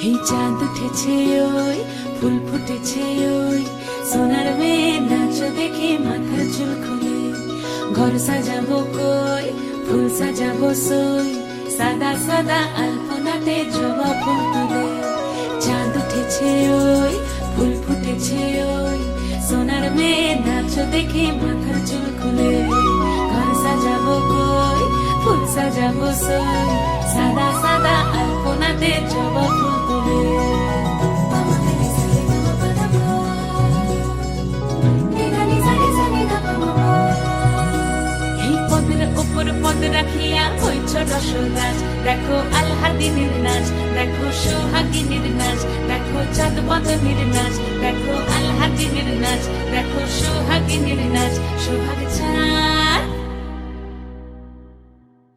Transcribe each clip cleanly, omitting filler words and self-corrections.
এই চাঁদ উঠেছে ওই ফুল ফুটেছে ওই সোনার মেয়ে নাচ দেখে মাথার চুল খুলে ঘর সাজাবো কই ফুল সাজাবো সই সাদা সাদা আলপনাতে জবা ফুল তুলে চাঁদ উঠেছে ওই ফুল ফুটেছে ওই সোনার মেয়ে নাচ দেখে মাথার চুল খুলে ঘর সাজাবো কই ফুল সাজাবো সই সাদা সাদা আলপনাতে জবা ফুল তুলে এই পদের উপর পদ রাখিয়া হইছ রসরাজ দেখো আলহাদিনের নাচ দেখো সোহাগিনীর নাচ দেখো চাঁদ বদনের নাচ দেখো আলহাদিনের নাচ দেখো সোহাগিনীর নাচ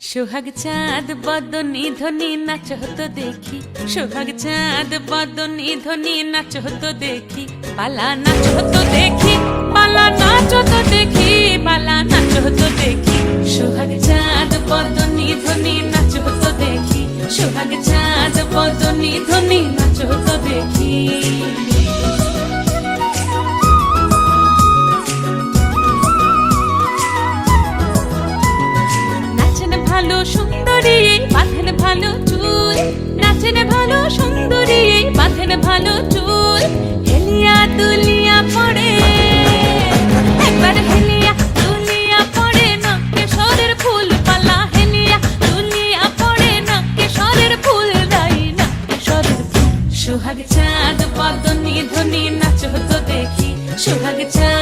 সোহাগ চাঁদ বদনী ধ্বনি নাচ হতো দেখি সোহাগ চাঁদ বদনী ধ্বনি নাচ হতো দেখি পালা নাচ হতো দেখি পালা নাচ হতো দেখি পালা নাচ হতো দেখি সোহাগ চাঁদ বদনী ধ্বনি নাচ হতো দেখি সোহাগ চাঁদ বদনী ধ্বনি নাচ হতো দেখি ভালো সুন্দরী বাঁধেন ভালো চুল নাচেন ভালো সুন্দরী বাঁধেন ভালো চুল হেলিয়া দুলিয়া পড়ে একবার হেলিয়া দুলিয়া পড়ে না কেশরের ফুল পালা হেলিয়া দুলিয়া পড়ে না কেশরের ফুল দাই না কেশরের ফুল সোহাগ চাঁদ বদনী ধ্বনি নাচ হতো দেখি সোহাগ চাঁদ